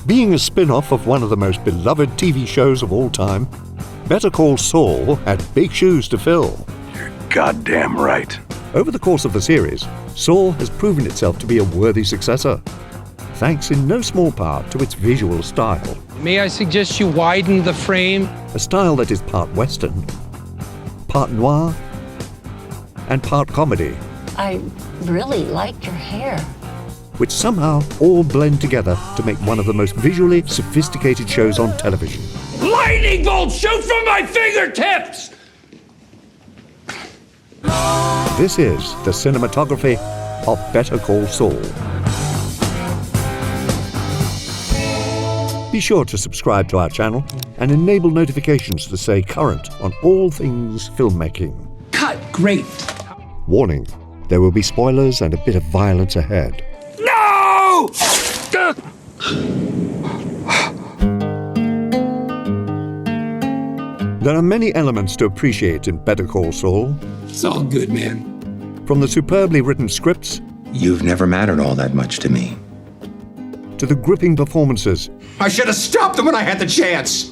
Being a spin-off of one of the most beloved TV shows of all time, Better Call Saul had big shoes to fill. You're goddamn right. Over the course of the series, Saul has proven itself to be a worthy successor, thanks in no small part to its visual style. May I suggest you widen the frame? A style that is part Western, part noir, and part comedy, I really like your hair. which somehow all blend together to make one of the most visually sophisticated shows on television. Lightning bolt shoot from my fingertips! This is the cinematography of Better Call Saul. Be sure to subscribe to our channel and enable notifications to stay current on all things filmmaking. Cut! Great! Warning, there will be spoilers and a bit of violence ahead. No! There are many elements to appreciate in Better Call Saul, It's all good, man. from the superbly written scripts You've never mattered all that much to me. to the gripping performances I should have stopped him when I had the chance.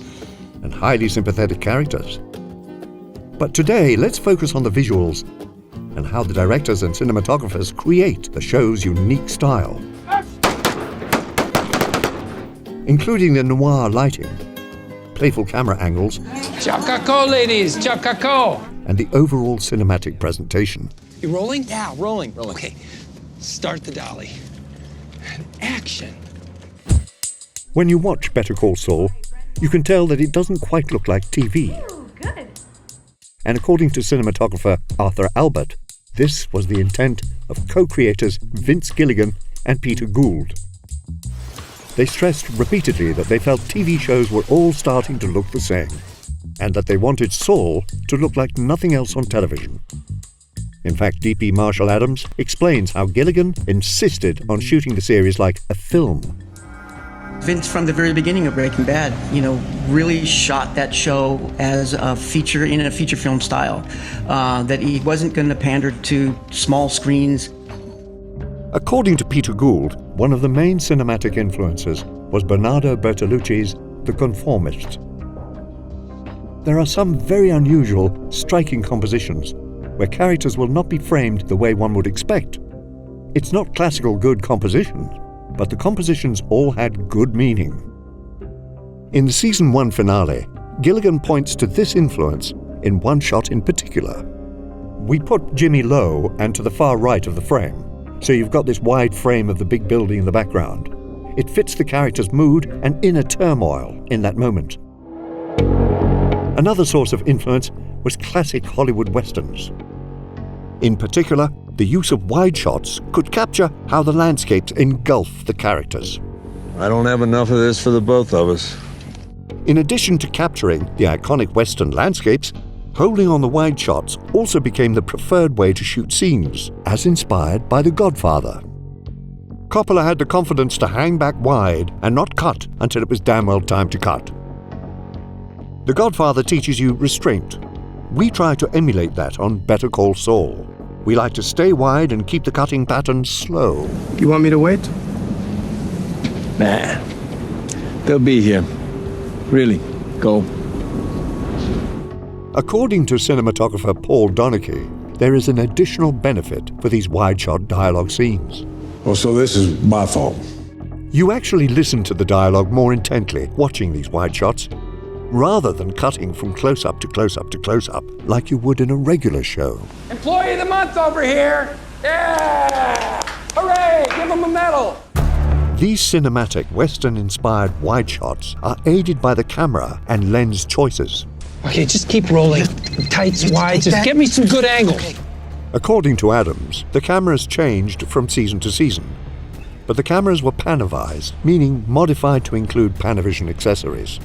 and highly sympathetic characters. But today, let's focus on the visuals and how the directors and cinematographers create the show's unique style, including the noir lighting, playful camera angles, Chop Caco, ladies! Chop Caco! and the overall cinematic presentation. You rolling? Yeah, rolling. Okay. Start the dolly. And action. When you watch Better Call Saul, you can tell that it doesn't quite look like TV. Good. And according to cinematographer Arthur Albert, this was the intent of co-creators Vince Gilligan and Peter Gould. They stressed repeatedly that they felt TV shows were all starting to look the same, and that they wanted Saul to look like nothing else on television. In fact, D.P. Marshall Adams explains how Gilligan insisted on shooting the series like a film. Vince, from the very beginning of Breaking Bad, really shot that show as a feature in a feature film style. That he wasn't going to pander to small screens. According to Peter Gould, one of the main cinematic influences was Bernardo Bertolucci's The Conformist. There are some very unusual, striking compositions where characters will not be framed the way one would expect. It's not classical good composition, but the compositions all had good meaning. In the season 1 finale, Gilligan points to this influence in one shot in particular. We put Jimmy low and to the far right of the frame, so you've got this wide frame of the big building in the background. It fits the character's mood and inner turmoil in that moment. Another source of influence was classic Hollywood westerns. In particular, the use of wide shots could capture how the landscapes engulf the characters. I don't have enough of this for the both of us. In addition to capturing the iconic western landscapes, holding on the wide shots also became the preferred way to shoot scenes, as inspired by The Godfather. Coppola had the confidence to hang back wide and not cut until it was damn well time to cut. The Godfather teaches you restraint. We try to emulate that on Better Call Saul. We like to stay wide and keep the cutting pattern slow. You want me to wait? Nah. They'll be here. Really, go. According to cinematographer Paul Donachie, there is an additional benefit for these wide-shot dialogue scenes. Oh, so this is my fault. You actually listen to the dialogue more intently watching these wide shots, rather than cutting from close-up to close-up to close-up like you would in a regular show. Employee of the month over here! Yeah! Hooray! Give him a medal! These cinematic, Western-inspired wide shots are aided by the camera and lens choices. Okay, just keep rolling. Tights, wides, just get me some good angles. According to Adams, the cameras changed from season to season, but the cameras were Panavised, meaning modified to include Panavision accessories.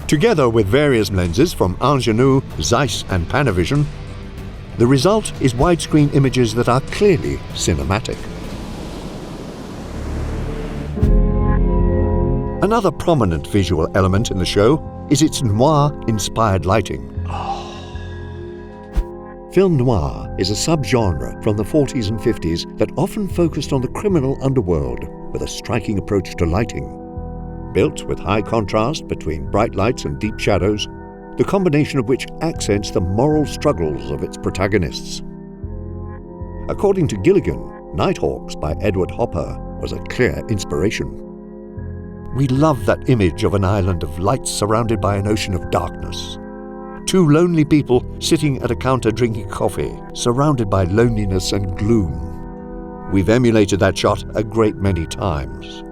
Together with various lenses from Ingenieux, Zeiss and Panavision, the result is widescreen images that are clearly cinematic. Another prominent visual element in the show is its noir-inspired lighting. Film noir is a subgenre from the 40s and 50s that often focused on the criminal underworld with a striking approach to lighting. Built with high contrast between bright lights and deep shadows, the combination of which accents the moral struggles of its protagonists. According to Gilligan, Nighthawks by Edward Hopper was a clear inspiration. We love that image of an island of lights surrounded by an ocean of darkness. Two lonely people sitting at a counter drinking coffee, surrounded by loneliness and gloom. We've emulated that shot a great many times.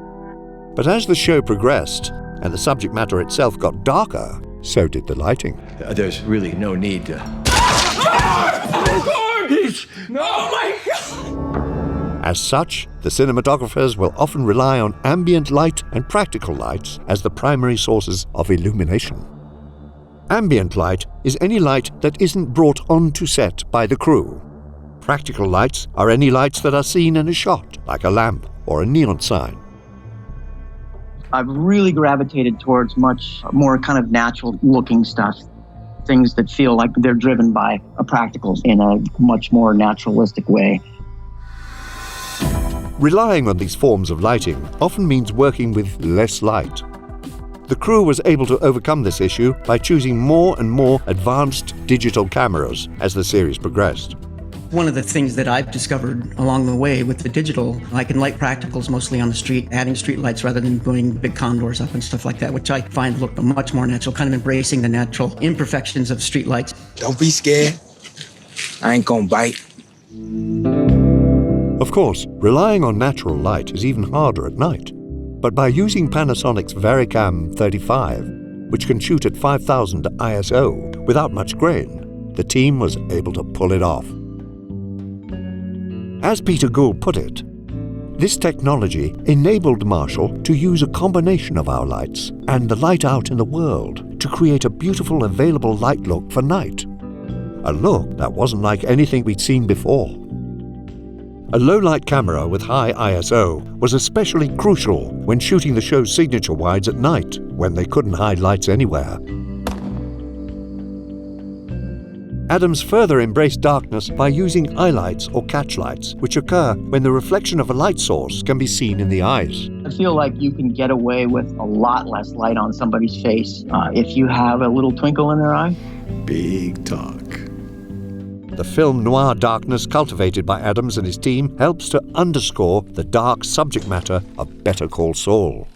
But as the show progressed and the subject matter itself got darker, so did the lighting. There's really no need to... As such, the cinematographers will often rely on ambient light and practical lights as the primary sources of illumination. Ambient light is any light that isn't brought onto set by the crew. Practical lights are any lights that are seen in a shot, like a lamp or a neon sign. I've really gravitated towards much more kind of natural-looking stuff. Things that feel like they're driven by a practical in a much more naturalistic way. Relying on these forms of lighting often means working with less light. The crew was able to overcome this issue by choosing more and more advanced digital cameras as the series progressed. One of the things that I've discovered along the way with the digital, I can light practicals mostly on the street, adding street lights rather than putting big condors up and stuff like that, which I find look much more natural, kind of embracing the natural imperfections of street lights. Don't be scared. I ain't gonna bite. Of course, relying on natural light is even harder at night. But by using Panasonic's VariCam 35, which can shoot at 5000 ISO without much grain, the team was able to pull it off. As Peter Gould put it, this technology enabled Marshall to use a combination of our lights and the light out in the world to create a beautiful available light look for night. A look that wasn't like anything we'd seen before. A low-light camera with high ISO was especially crucial when shooting the show's signature wides at night, when they couldn't hide lights anywhere. Adams further embraced darkness by using eyelights or catchlights, which occur when the reflection of a light source can be seen in the eyes. I feel like you can get away with a lot less light on somebody's face if you have a little twinkle in their eye. Big talk. The film noir darkness cultivated by Adams and his team helps to underscore the dark subject matter of Better Call Saul.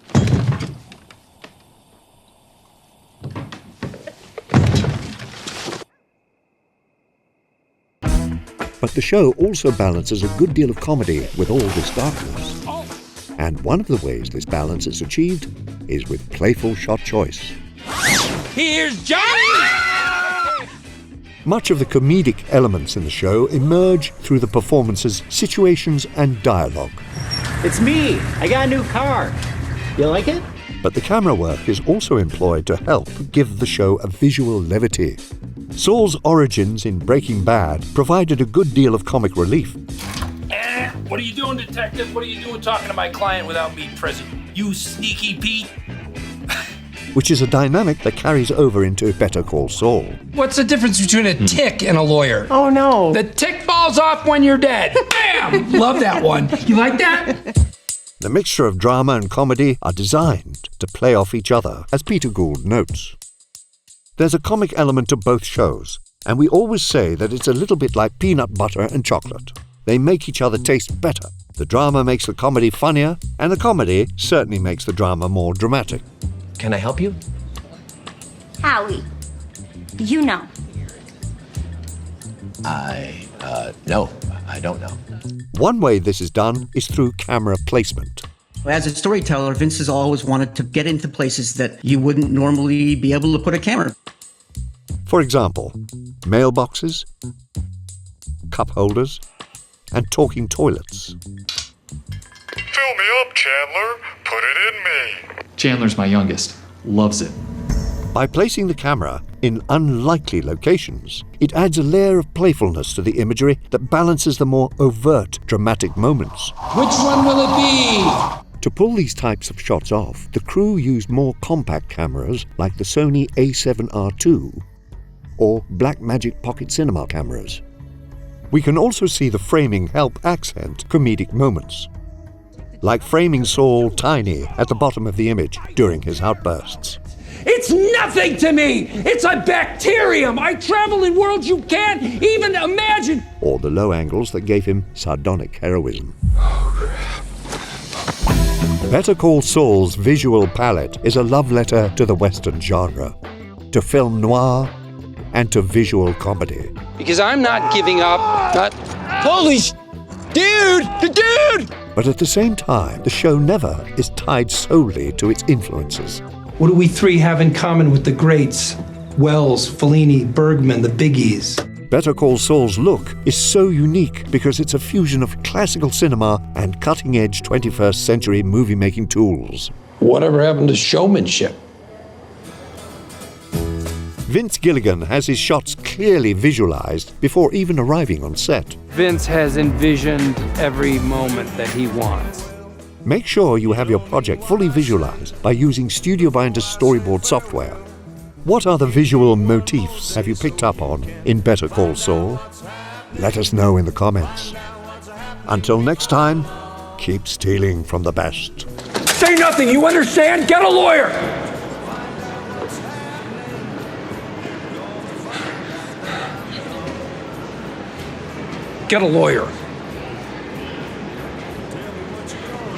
But the show also balances a good deal of comedy with all this darkness. And one of the ways this balance is achieved is with playful shot choice. Here's Johnny! Much of the comedic elements in the show emerge through the performances, situations, and dialogue. It's me! I got a new car. You like it? But the camera work is also employed to help give the show a visual levity. Saul's origins in Breaking Bad provided a good deal of comic relief. What are you doing, detective? What are you doing talking to my client without me present? You sneaky Pete! Which is a dynamic that carries over into Better Call Saul. What's the difference between a tick and a lawyer? Oh no! The tick falls off when you're dead. Bam! Love that one. You like that? The mixture of drama and comedy are designed to play off each other, as Peter Gould notes. There's a comic element to both shows, and we always say that it's a little bit like peanut butter and chocolate. They make each other taste better. The drama makes the comedy funnier, and the comedy certainly makes the drama more dramatic. Can I help you? Howie, you know. No, I don't know. One way this is done is through camera placement. As a storyteller, Vince has always wanted to get into places that you wouldn't normally be able to put a camera. For example, mailboxes, cup holders, and talking toilets. Fill me up, Chandler. Put it in me. Chandler's my youngest. Loves it. By placing the camera in unlikely locations, it adds a layer of playfulness to the imagery that balances the more overt, dramatic moments. Which one will it be? To pull these types of shots off, the crew used more compact cameras like the Sony A7R II or Blackmagic Pocket Cinema cameras. We can also see the framing help accent comedic moments, like framing Saul tiny at the bottom of the image during his outbursts. It's nothing to me! It's a bacterium! I travel in worlds you can't even imagine! Or the low angles that gave him sardonic heroism. Better Call Saul's visual palette is a love letter to the Western genre, to film noir, and to visual comedy. Because I'm not giving up. Holy dude! But at the same time, the show never is tied solely to its influences. What do we three have in common with the greats? Wells, Fellini, Bergman, the biggies. Better Call Saul's look is so unique because it's a fusion of classical cinema and cutting-edge 21st century movie-making tools. Whatever happened to showmanship? Vince Gilligan has his shots clearly visualized before even arriving on set. Vince has envisioned every moment that he wants. Make sure you have your project fully visualized by using Studio Binder's storyboard software. What other visual motifs have you picked up on in Better Call Saul? Let us know in the comments. Until next time, keep stealing from the best. Say nothing, you understand? Get a lawyer! Get a lawyer.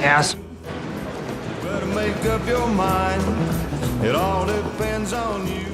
Ass. Better make up your mind. It all depends on you.